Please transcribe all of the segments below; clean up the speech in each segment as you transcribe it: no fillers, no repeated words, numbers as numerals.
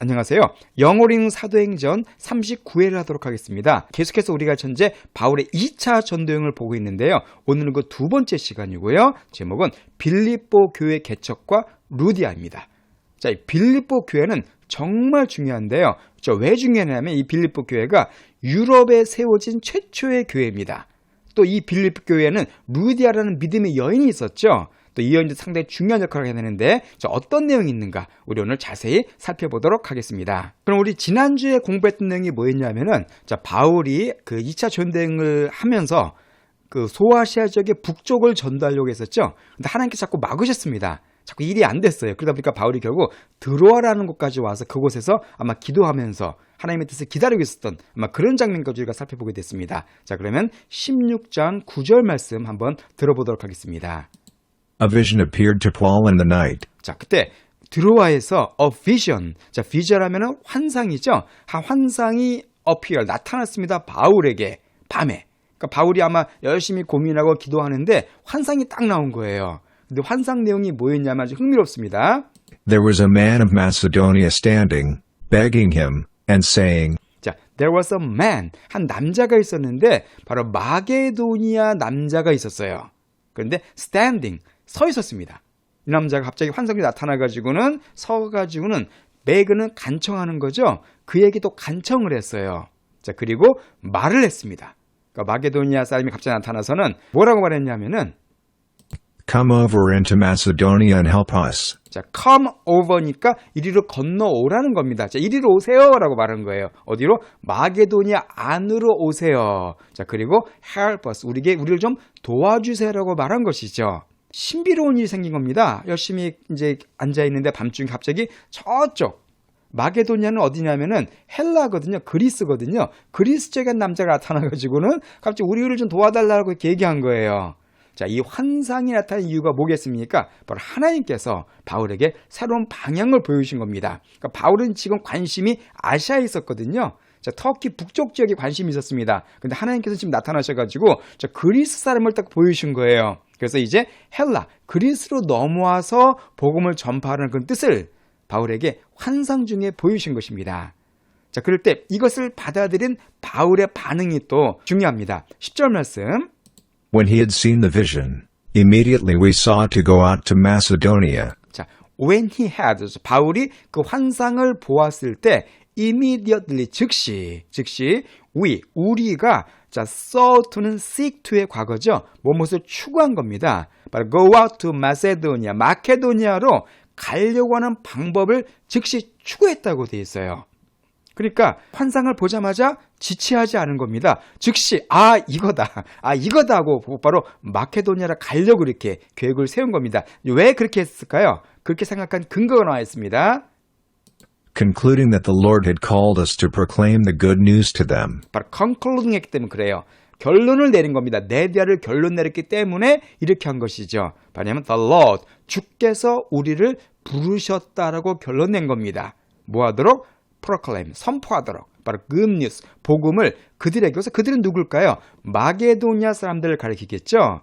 안녕하세요. 영어로 읽는 사도행전 39회를 하도록 하겠습니다. 계속해서 우리가 현재 바울의 2차 전도여행을 보고 있는데요. 오늘은 그 두 번째 시간이고요. 제목은 빌립보 교회 개척과 루디아입니다. 자, 이 빌립보 교회는 정말 중요한데요. 왜 중요하냐면 이 빌립보 교회가 유럽에 세워진 최초의 교회입니다. 또 이 빌립보 교회에는 루디아라는 믿음의 여인이 있었죠. 또 이 여인도 상당히 중요한 역할을 해야 되는데 어떤 내용이 있는가 우리 오늘 자세히 살펴보도록 하겠습니다. 그럼 우리 지난주에 공부했던 내용이 뭐였냐면은 바울이 그 2차 전도여행을 하면서 그 소아시아 지역의 북쪽을 전도하려고 했었죠. 근데 하나님께서 자꾸 막으셨습니다. 자꾸 일이 안 됐어요. 그러다 보니까 바울이 결국 드로아라는 곳까지 와서 그곳에서 아마 기도하면서 하나님의 뜻을 기다리고 있었던 아마 그런 장면까지 우리가 살펴보게 됐습니다. 자, 그러면 16장 9절 말씀 한번 들어보도록 하겠습니다. A vision appeared to Paul in the night. 자, 그때 드로아에서 a vision. 자, vision 하면은 환상이죠. 환상이 appear 나타났습니다. 바울에게 밤에. 그러니까 바울이 아마 열심히 고민하고 기도하는데 환상이 딱 나온 거예요. 근데 환상 내용이 뭐였냐면 아주 흥미롭습니다. There was a man of Macedonia standing, begging him and saying, 자, there was a man. 한 남자가 있었는데 바로 마게도니아 남자가 있었어요. 그런데 standing. 서 있었습니다. 이 남자가 갑자기 환상이 나타나가지고는 서가지고는 begg는 간청하는 거죠. 그에게 또 간청을 했어요. 자, 그리고 말을 했습니다. 그러니까 마게도니아 사람이 갑자기 나타나서는 뭐라고 말했냐면은 Come over into Macedonia and help us. 자, come over니까 이리로 건너오라는 겁니다. 자, 이리로 오세요라고 말한 거예요. 어디로? 마게도니아 안으로 오세요. 자, 그리고 help us. 우리를 좀 도와주세요라고 말한 것이죠. 신비로운 일이 생긴 겁니다. 열심히 이제 앉아있는데 밤중에 갑자기 저쪽 마게도니아는 어디냐면은 헬라거든요. 그리스거든요. 그리스 쪽에 남자가 나타나가지고는 갑자기 우리를 좀 도와달라고 이렇게 얘기한 거예요. 자, 이 환상이 나타난 이유가 뭐겠습니까? 바로 하나님께서 바울에게 새로운 방향을 보여주신 겁니다. 그러니까 바울은 지금 관심이 아시아에 있었거든요. 자, 터키 북쪽 지역에 관심이 있었습니다. 근데 하나님께서 지금 나타나셔가지고 그리스 사람을 딱 보여주신 거예요. 그래서 이제 헬라, 그리스로 넘어와서 복음을 전파하는 그런 뜻을 바울에게 환상 중에 보여주신 것입니다. 자, 그럴 때 이것을 받아들인 바울의 반응이 또 중요합니다. 10절 말씀. When he had seen the vision, immediately we sought to go out to Macedonia. 자, when he had, 바울이 그 환상을 보았을 때 immediately, 즉시 우리가 자, sought는 seek to의 과거죠. 무엇을 추구한 겁니다. 바로 go out to Macedonia, 마케도니아로 가려고 하는 방법을 즉시 추구했다고 되어 있어요. 그러니까 환상을 보자마자 지체하지 않은 겁니다. 즉시 이거다 하고 바로 마케도니아로 가려고 이렇게 계획을 세운 겁니다. 왜 그렇게 했을까요? 그렇게 생각한 근거가 나와 있습니다. Concluding that the Lord had called us to proclaim the good news to them. 바로 concluding 했기 때문에 그래요. 결론을 내린 겁니다. 네디아를 결론 내렸기 때문에 이렇게 한 것이죠. 왜냐하면 the Lord, 주께서 우리를 부르셨다라고 결론 낸 겁니다. 뭐 하도록? proclaim, 선포하도록. 바로 good news, 복음을 그들에게. 그래서 그들은 누굴까요? 마게도니아 사람들을 가리키겠죠.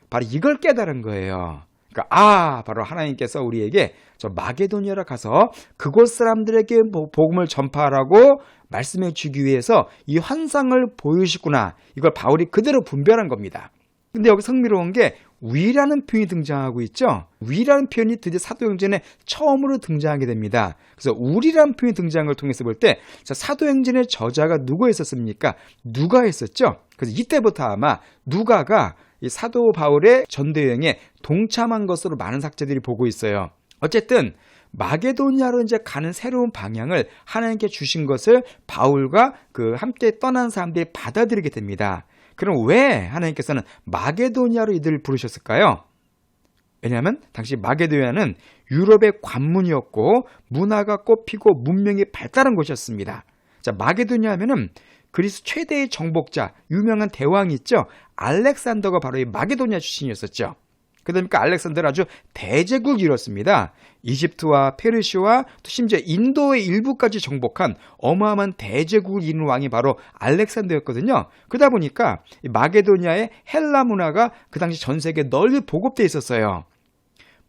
바로 이걸 깨달은 거예요. 그러니까 바로 하나님께서 우리에게 저 마게도니아로 가서 그곳 사람들에게 복음을 전파하라고 말씀해 주기 위해서 이 환상을 보여주시구나. 이걸 바울이 그대로 분별한 겁니다. 근데 여기서 흥미로운 게 we라는 표현이 등장하고 있죠. we라는 표현이 드디어 사도행전에 처음으로 등장하게 됩니다. 그래서 우리라는 표현이 등장한 걸 통해서 볼 때 사도행전의 저자가 누구였었습니까? 누가였었죠. 그래서 이때부터 아마 누가가 이 사도 바울의 전도여행에 동참한 것으로 많은 학자들이 보고 있어요. 어쨌든 마게도니아로 이제 가는 새로운 방향을 하나님께 주신 것을 바울과 그 함께 떠난 사람들이 받아들이게 됩니다. 그럼 왜 하나님께서는 마게도니아로 이들을 부르셨을까요? 왜냐하면 당시 마게도니아는 유럽의 관문이었고 문화가 꽃피고 문명이 발달한 곳이었습니다. 자, 마게도니아 하면은 그리스 최대의 정복자, 유명한 대왕이 있죠. 알렉산더가 바로 이 마게도니아 출신이었었죠. 그러니까 알렉산더는 아주 대제국을 이뤘습니다. 이집트와 페르시아와 또 심지어 인도의 일부까지 정복한 어마어마한 대제국을 이룬 왕이 바로 알렉산더였거든요. 그러다 보니까 마게도니아의 헬라 문화가 그 당시 전 세계에 널리 보급되어 있었어요.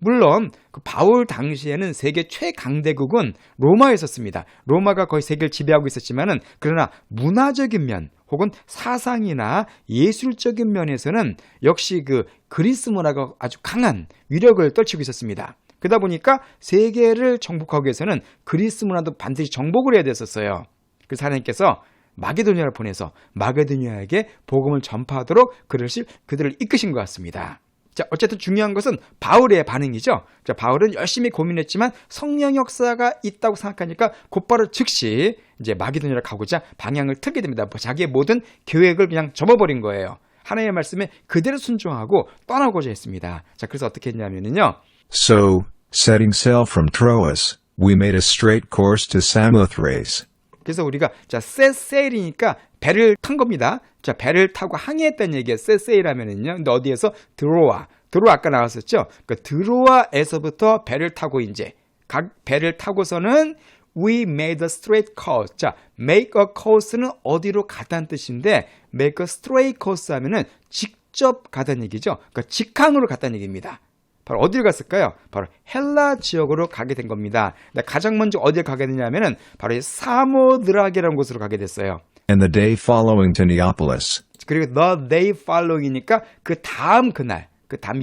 물론 그 바울 당시에는 세계 최강대국은 로마였었습니다. 로마가 거의 세계를 지배하고 있었지만은 그러나 문화적인 면 혹은 사상이나 예술적인 면에서는 역시 그 그리스 문화가 아주 강한 위력을 떨치고 있었습니다. 그러다 보니까 세계를 정복하기 위해서는 그리스 문화도 반드시 정복을 해야 됐었어요. 그래서 하나님께서 마게도니아를 보내서 마게도니아에게 복음을 전파하도록 그들을 이끄신 것 같습니다. 자, 어쨌든 중요한 것은 바울의 반응이죠. 자, 바울은 열심히 고민했지만 성령 역사가 있다고 생각하니까 곧바로 즉시 이제 마게도니아를 가고자 방향을 틀게 됩니다. 자기의 모든 계획을 그냥 접어버린 거예요. 하나님의 말씀에 그대로 순종하고 떠나고자 했습니다. 자, 그래서 어떻게 했냐면요. So, setting sail from Troas, we made a straight course to Samothrace. 그래서 우리가 자, set sail이니까 배를 탄 겁니다. 자, 배를 타고 항해했다는 얘기예요. set sail 하면은요. 근데 어디에서? 드로아 아까 나왔었죠. 그 드로아에서부터 배를 타고 이제 각 배를 타고서는 we made a straight course. 자, make a course는 어디로 가다는 뜻인데 make a straight course 하면은 직접 가다는 얘기죠. 그러니까 직항으로 갔다는 얘기입니다. 바로 어디를 갔을까요? 바로 헬라 지역으로 가게 된 겁니다. 가장 먼저 어디를 가게 되냐면은 바로 이 사모드라게라는 곳으로 가게 됐어요. And the day following to Neapolis. 그리고 the day following이니까 그 다음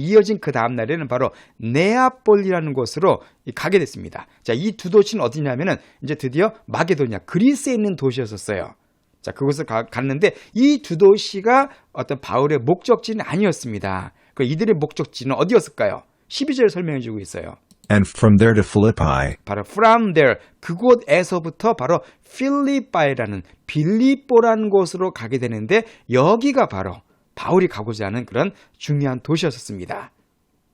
이어진 그 다음 날에는 바로 네아폴리라는 곳으로 가게 됐습니다. 자, 이 두 도시는 어디냐면은 이제 드디어 마게도니아, 그리스에 있는 도시였었어요. 자, 그곳을 갔는데 이 두 도시가 어떤 바울의 목적지는 아니었습니다. 그 이들의 목적지는 어디였을까요? 12절에 설명해 주고 있어요. And from there to Philippi. 바로 from there, 그곳에서부터 바로 필리빠이라는 빌립보라는 곳으로 가게 되는데 여기가 바로 바울이 가고자 하는 그런 중요한 도시였었습니다.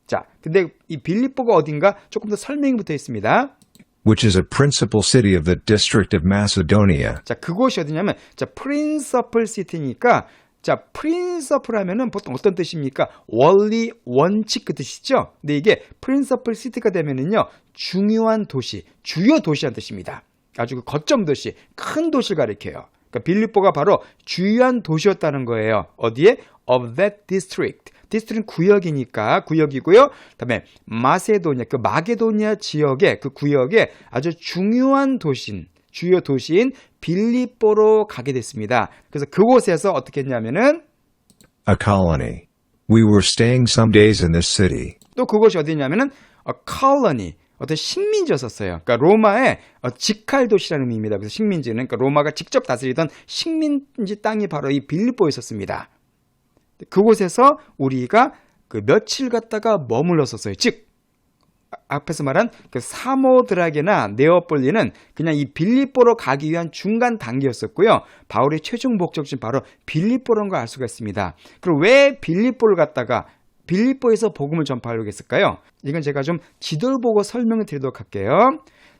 자, 근데 이 빌립보가 어딘가 조금 더 설명이 붙어 있습니다. Which is a principal city of the district of Macedonia. 자, 그곳이 어디냐면, 자, principal city니까, 자, principal 하면은 보통 어떤 뜻입니까? 원리, 원칙 그 뜻이죠? 근데 이게 principal city가 되면은요, 중요한 도시, 주요 도시란 뜻입니다. 아주 그 거점 도시, 큰 도시를 가리켜요. 그러니까 빌립보가 바로 주요한 도시였다는 거예요. 어디에? Of that district. 디스트릭은 구역이니까 구역이고요. 그다음에 마세도니아, 그 마게도니아 지역의 그 구역에 아주 중요한 도시인, 주요 도시인 빌립보로 가게 됐습니다. 그래서 그곳에서 어떻게 했냐면은 A colony. We were staying some days in this city. 또 그곳이 어디냐면은 a colony, 어떤 식민지였었어요. 그러니까 로마의 직할 도시라는 의미입니다. 그래서 식민지는 그러니까 로마가 직접 다스리던 식민지 땅이 바로 이 빌립보에 있었습니다. 그곳에서 우리가 그 며칠 갔다가 머물렀었어요. 즉 앞에서 말한 그 사모드라게나 네오폴리는 그냥 이 빌립보로 가기 위한 중간 단계였었고요. 바울의 최종 목적지는 바로 빌립보라는 걸 알 수가 있습니다. 그럼 왜 빌립보를 갔다가 빌립보에서 복음을 전파하려고 했을까요? 이건 제가 좀 지도를 보고 설명을 드리도록 할게요.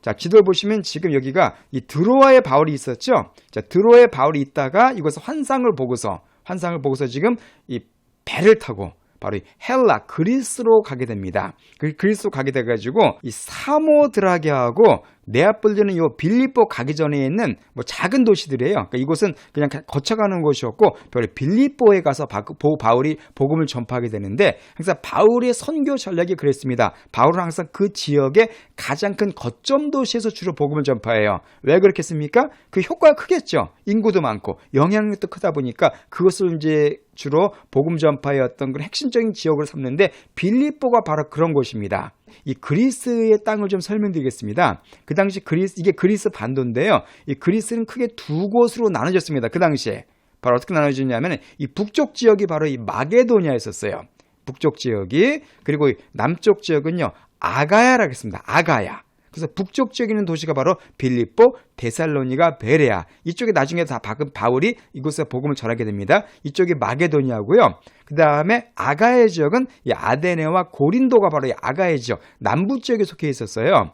자, 지도를 보시면 지금 여기가 이 드로아에 바울이 있었죠. 자, 드로아에 바울이 있다가 이곳에서 환상을 보고서 지금 이 배를 타고 바로 이 헬라, 그리스로 가게 됩니다. 그리스로 가게 돼가지고 이 사모드라게하고 네아폴리는 이 빌립보 가기 전에 있는 뭐 작은 도시들이에요. 그러니까 이곳은 그냥 거쳐가는 곳이었고 바로 빌립보에 가서 바울이 복음을 전파하게 되는데 항상 바울의 선교 전략이 그랬습니다. 바울은 항상 그 지역의 가장 큰 거점 도시에서 주로 복음을 전파해요. 왜 그렇겠습니까? 그 효과가 크겠죠. 인구도 많고 영향력도 크다 보니까 그것을 이제 주로 복음 전파의 어떤 그런 핵심적인 지역으로 삼는데 빌립보가 바로 그런 곳입니다. 이 그리스의 땅을 좀 설명드리겠습니다. 그 당시 이게 그리스 반도인데요. 이 그리스는 크게 두 곳으로 나눠졌습니다. 그 당시에. 바로 어떻게 나눠졌냐면 이 북쪽 지역이 바로 이 마게도니아였었어요. 북쪽 지역이. 그리고 이 남쪽 지역은요. 아가야라고 했습니다. 아가야. 그래서 북쪽 지역에 있는 도시가 바로 빌립보, 데살로니가, 베레아. 이쪽에 나중에 다 바울이 이곳에 복음을 전하게 됩니다. 이쪽이 마게도니아고요. 그 다음에 아가야 지역은 이 아데네와 고린도가 바로 이 아가야 지역, 남부 지역에 속해 있었어요.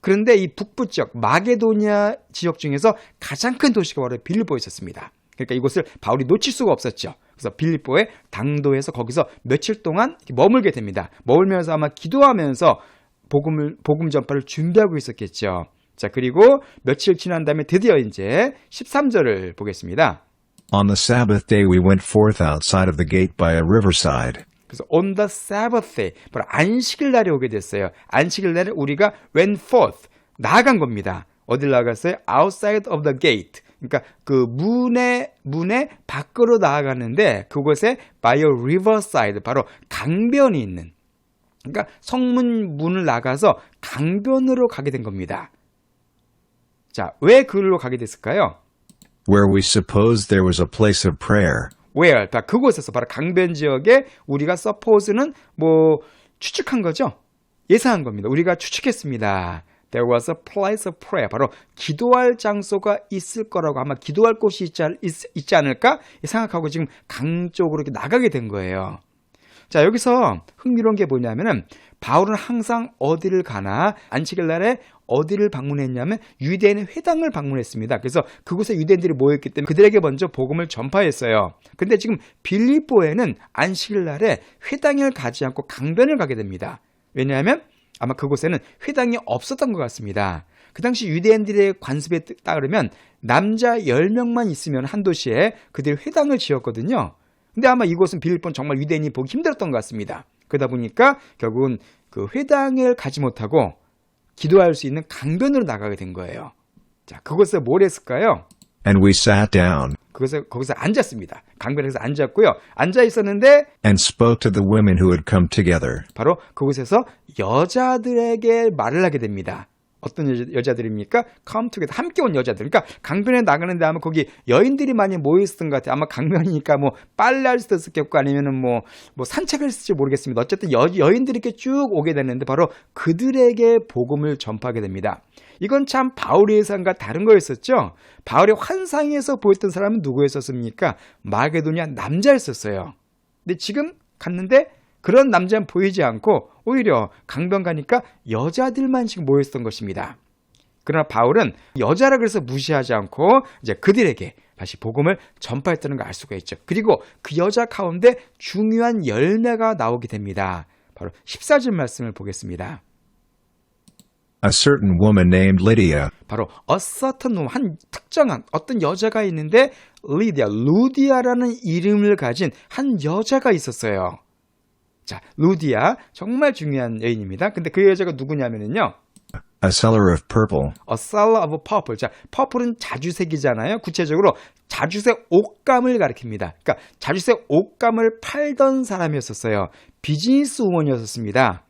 그런데 이 북부 지역, 마게도니아 지역 중에서 가장 큰 도시가 바로 빌립보에 있었습니다. 그러니까 이곳을 바울이 놓칠 수가 없었죠. 그래서 빌립보의 당도에서 거기서 며칠 동안 머물게 됩니다. 머물면서 아마 기도하면서 복음 전파를 준비하고 있었겠죠. 자, 그리고 며칠 지난 다음에 드디어 이제 13절을 보겠습니다. On the Sabbath day we went forth outside of the gate by a riverside. 그래서 on the Sabbath day, 바로 안식일 날에 오게 됐어요. 안식일 날에 우리가 went forth, 나아간 겁니다. 어딜 나갔어요? outside of the gate. 그러니까 그 문에 밖으로 나아가는데 그곳에 by a riverside, 바로 강변이 있는. 그러니까 성문 문을 나가서 강변으로 가게 된 겁니다. 자, 왜 그걸로 가게 됐을까요? where we supposed there was a place of prayer. where, 그곳에서 바로 강변 지역에 우리가 suppose는 추측한 거죠. 예상한 겁니다. 우리가 추측했습니다. There was a place of prayer. 바로 기도할 장소가 있을 거라고, 아마 기도할 곳이 있지 않을까 생각하고 지금 강 쪽으로 이렇게 나가게 된 거예요. 자, 여기서 흥미로운 게 뭐냐면은 바울은 항상 어디를 가나 안식일 날에 어디를 방문했냐면 유대인 회당을 방문했습니다. 그래서 그곳에 유대인들이 모였기 때문에 그들에게 먼저 복음을 전파했어요. 근데 지금 빌립보에는 안식일 날에 회당을 가지 않고 강변을 가게 됩니다. 왜냐하면 아마 그곳에는 회당이 없었던 것 같습니다. 그 당시 유대인들의 관습에 따르면 남자 10명만 있으면 한 도시에 그들이 회당을 지었거든요. 근데 아마 이곳은 빌립보는 정말 유대인이 보기 힘들었던 것 같습니다. 그러다 보니까 결국은 그 회당을 가지 못하고 기도할 수 있는 강변으로 나가게 된 거예요. 자, 그곳에 뭘 했을까요? And we sat down 거기서 앉았습니다. 강변에서 앉았고요. 앉아 있었는데 and spoke to the women who had come together. 바로 그곳에서 여자들에게 말을 하게 됩니다. 어떤 여자들입니까? come together, 함께 온 여자들. 그러니까 강변에 나가는데 아마 거기 여인들이 많이 모여있었던 것 같아요. 아마 강변이니까 빨래할 수도 있었겠고 아니면은 산책을 했을지 모르겠습니다. 어쨌든 여인들이 이렇게 쭉 오게 됐는데 바로 그들에게 복음을 전파하게 됩니다. 이건 참 바울의 예상과 다른 거였었죠. 바울의 환상에서 보였던 사람은 누구였었습니까? 마게도냐 남자였었어요. 근데 지금 갔는데 그런 남자는 보이지 않고 오히려 강변 가니까 여자들만 지금 모였던 것입니다. 그러나 바울은 여자라 그래서 무시하지 않고 이제 그들에게 다시 복음을 전파했다는 걸 알 수가 있죠. 그리고 그 여자 가운데 중요한 열매가 나오게 됩니다. 바로 14절 말씀을 보겠습니다. A certain woman named Lydia, 바로 a certain woman, 한 특정한 어떤 여자가 있는데 루디아라는 이름을 가진 한 여자가 있었어요. 자, 루디아 정말 중요한 여인입니다. 근데 그 여자가 누구냐면요. a seller of purple, A seller of purple. 자, purple은 자주색이잖아요. 구체적으로 자주색 옷감을 가리킵니다. 그러니까 자주색 옷감을 팔던 사람이었었어요. 비즈니스 우먼이었습니다.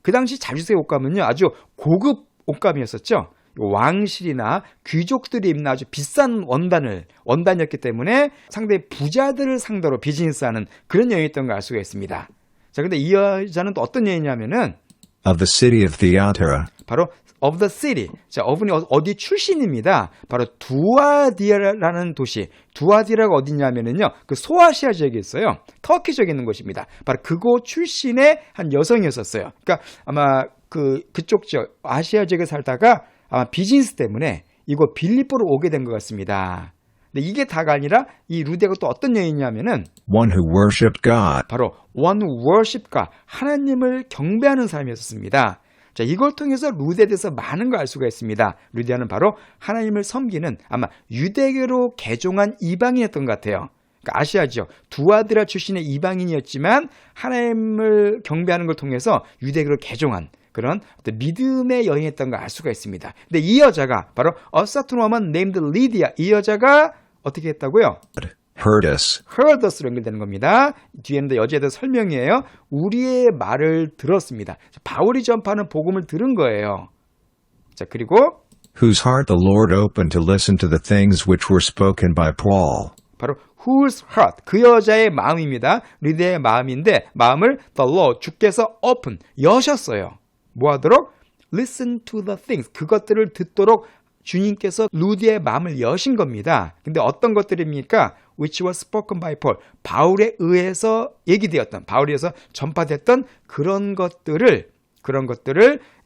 그 당시 자주색 옷감은요, 아주 고급 옷감이었었죠. 왕실이나 귀족들이 입는 아주 비싼 원단이었기 때문에 상당히 부자들을 상대로 비즈니스하는 그런 여인이었던 걸 알 수가 있습니다. 자, 근데 이 여자는 또 어떤 여인이냐면은 of the city of Thyatira, 바로 of the city. 자, 어분이 어디 출신입니다. 바로 두아디라라는 도시. 두아디라가 어디냐면은요, 그 소아시아 지역에 있어요. 터키 지역에 있는 곳입니다. 바로 그곳 출신의 한 여성이었었어요. 그러니까 아마 그쪽 지역, 아시아 지역에 살다가 아마 비즈니스 때문에 이곳 빌립보로 오게 된 것 같습니다. 근데 이게 다가 아니라 이 루디아가 또 어떤 여인이냐면은 one who worshipped God. 바로 one worship God, 하나님을 경배하는 사람이었습니다. 자, 이걸 통해서 루디아에 대해서 많은 걸 알 수가 있습니다. 루디아는 바로 하나님을 섬기는 아마 유대교로 개종한 이방인이었던 것 같아요. 그러니까 아시아죠. 두아드라 출신의 이방인이었지만 하나님을 경배하는 걸 통해서 유대교로 개종한 그런 어떤 믿음의 여인이었던 걸 알 수가 있습니다. 근데 이 여자가 바로 a certain woman named Lydia, 이 여자가 어떻게 했다고요? heard us. heard us로 연결되는 겁니다. 뒤에는 여자에 대해서 설명이에요. 우리의 말을 들었습니다. 바울이 전파하는 복음을 들은 거예요. 자, 그리고 whose heart the Lord opened to listen to the things which were spoken by Paul. 바로 whose heart, 그 여자의 마음입니다. 리디아의 마음인데 마음을 the Lord, 주께서 open, 여셨어요. 뭐 하도록? listen to the things, 그것들을 듣도록 주님께서 루디아의 마음을 여신 겁니다. 근데 어떤 것들입니까? which was spoken by Paul, 바울에 의해서 얘기되었던, 바울에 의해서 전파됐던 그런 것들을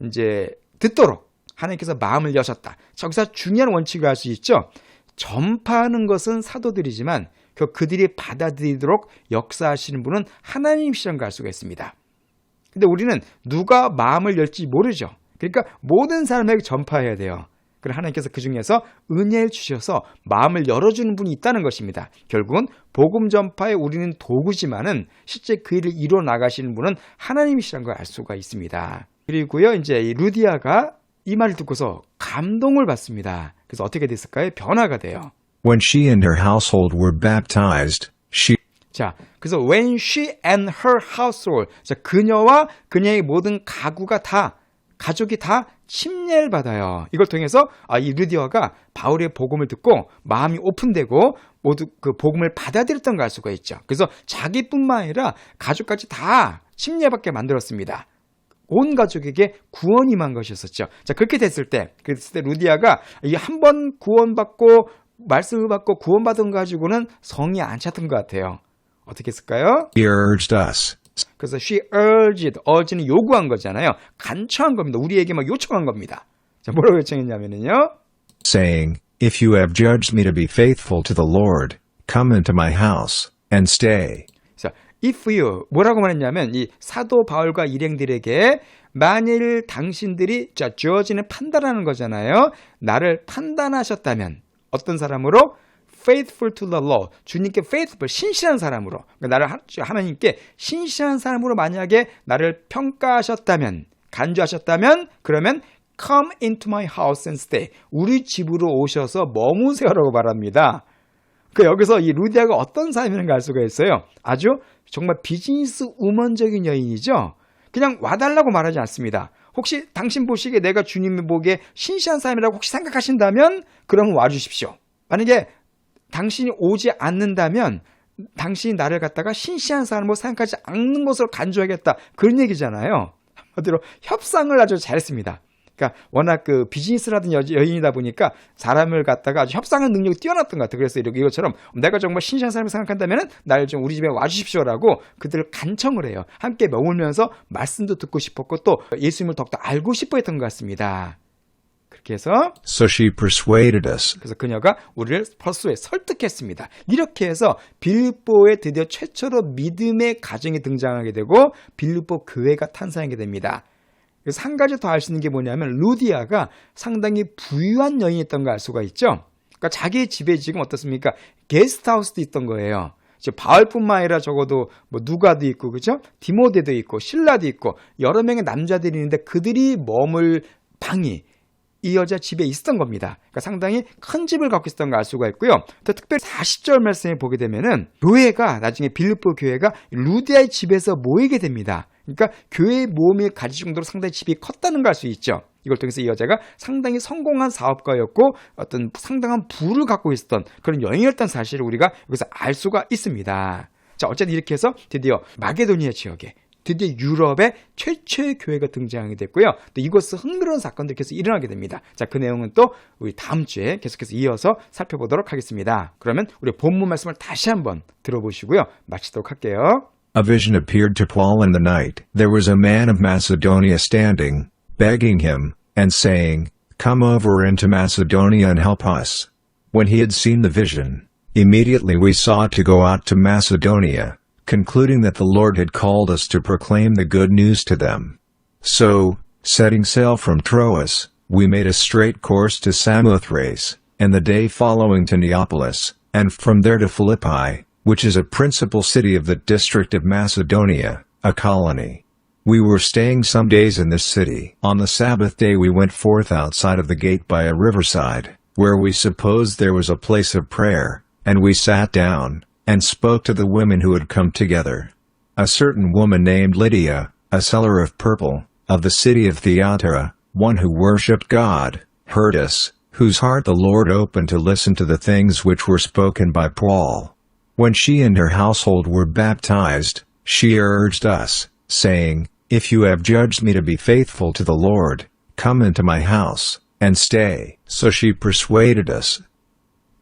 이제 듣도록 하나님께서 마음을 여셨다. 여기서 중요한 원칙을 알 수 있죠. 전파하는 것은 사도들이지만 그들이 받아들이도록 역사하시는 분은 하나님이시라는 걸 알 수가 있습니다. 근데 우리는 누가 마음을 열지 모르죠. 그러니까 모든 사람에게 전파해야 돼요. 그럼 하나님께서 그 중에서 은혜를 주셔서 마음을 열어주는 분이 있다는 것입니다. 결국은 복음 전파에 우리는 도구지만은 실제 그 일을 이루어 나가시는 분은 하나님이시라는 걸 알 수가 있습니다. 그리고요, 이제 이 루디아가 이 말을 듣고서 감동을 받습니다. 그래서 어떻게 됐을까요? 변화가 돼요. When she and her household were baptized, she 자, 그래서 when she and her household, 자, 그녀와 그녀의 모든 가족이 다 침례를 받아요. 이걸 통해서 이 루디아가 바울의 복음을 듣고 마음이 오픈되고 모두 그 복음을 받아들였던 걸 알 수가 있죠. 그래서 자기뿐만 아니라 가족까지 다 침례받게 만들었습니다. 온 가족에게 구원이 임한 것이었었죠. 자, 그렇게 됐을 때 루디아가 이 한 번 구원받고 말씀을 받고 구원받은 거 가지고는 성이 안 찼던 것 같아요. 어떻게 했을까요? urged us, 그래서 she urge는 요구한 거잖아요. 간청한 겁니다. 우리에게 막 요청한 겁니다. 자, 뭐라고 요청했냐면요. saying, If you have judged me to be faithful to the Lord, come into my house and stay. 자, if you 뭐라고 말했냐면 이 사도 바울과 일행들에게 만일 당신들이 judge는 판단하는 거잖아요. 나를 판단하셨다면 어떤 사람으로? faithful to the law. 주님께 faithful, 신실한 사람으로. 그러니까 하나님께 신실한 사람으로 만약에 나를 평가하셨다면, 간주하셨다면, 그러면 come into my house and stay. 우리 집으로 오셔서 머무세요라고 말합니다. 여기서 이 루디아가 어떤 사람인가 알 수가 있어요. 아주 정말 비즈니스 우먼적인 여인이죠. 그냥 와달라고 말하지 않습니다. 혹시 당신 보시기에 내가 주님이 보기에 신실한 사람이라고 혹시 생각하신다면 그러면 와주십시오. 만약에 당신이 오지 않는다면 당신이 나를 갖다가 신실한 사람으로 생각하지 않는 것으로 간주하겠다. 그런 얘기잖아요. 한마디로 협상을 아주 잘했습니다. 그러니까 워낙 그 비즈니스라든 여인이다 보니까 사람을 갖다가 아주 협상의 능력이 뛰어났던 것 같아요. 그래서 이것처럼 내가 정말 신실한 사람을 생각한다면 나를 좀 우리 집에 와주십시오라고 그들을 간청을 해요. 함께 머물면서 말씀도 듣고 싶었고 또 예수님을 더욱더 알고 싶어 했던 것 같습니다. 그렇게 해서 So she persuaded us. 그래서 그녀가 우리를 설득했습니다. 이렇게 해서 빌립보에 드디어 최초로 믿음의 가정이 등장하게 되고 빌립보 교회가 탄생하게 됩니다. 그래서 한 가지 더 알 수 있는 게 뭐냐면 루디아가 상당히 부유한 여인이었던 걸 알 수가 있죠. 그러니까 자기의 집에 지금 어떻습니까? 게스트하우스도 있던 거예요. 바울뿐만 아니라 적어도 누가도 있고 그죠? 디모데도 있고 실라도 있고 여러 명의 남자들이 있는데 그들이 머물 방이 이 여자 집에 있었던 겁니다. 그러니까 상당히 큰 집을 갖고 있었던 걸 알 수가 있고요. 또 특별히 40절 말씀에 보게 되면은 교회가 나중에 빌립보 교회가 루디아의 집에서 모이게 됩니다. 그러니까 교회의 모임을 가질 정도로 상당히 집이 컸다는 걸 알 수 있죠. 이걸 통해서 이 여자가 상당히 성공한 사업가였고 어떤 상당한 부를 갖고 있었던 그런 여인이었다는 사실을 우리가 여기서 알 수가 있습니다. 자, 어쨌든 이렇게 해서 드디어 마게도니아 지역에 드디어 유럽의 최초의 교회가 등장하게 됐고요. 또 이곳에서 흥미로운 사건들이 계속 일어나게 됩니다. 자, 그 내용은 또 우리 다음 주에 계속해서 이어서 살펴보도록 하겠습니다. 그러면 우리 본문 말씀을 다시 한번 들어보시고요. 마치도록 할게요. A vision appeared to Paul in the night. There was a man of Macedonia standing, begging him, and saying, Come over into Macedonia and help us. When he had seen the vision, immediately we sought to go out to Macedonia, concluding that the Lord had called us to proclaim the good news to them. So, setting sail from Troas, we made a straight course to Samothrace, and the day following to Neapolis, and from there to Philippi, which is a principal city of the district of Macedonia, a colony. We were staying some days in this city. On the Sabbath day we went forth outside of the gate by a riverside, where we supposed there was a place of prayer, and we sat down, and spoke to the women who had come together. A certain woman named Lydia, a seller of purple, of the city of Thyatira, one who worshipped God, heard us, whose heart the Lord opened to listen to the things which were spoken by Paul. When she and her household were baptized, she urged us, saying, If you have judged me to be faithful to the Lord, come into my house, and stay. So she persuaded us,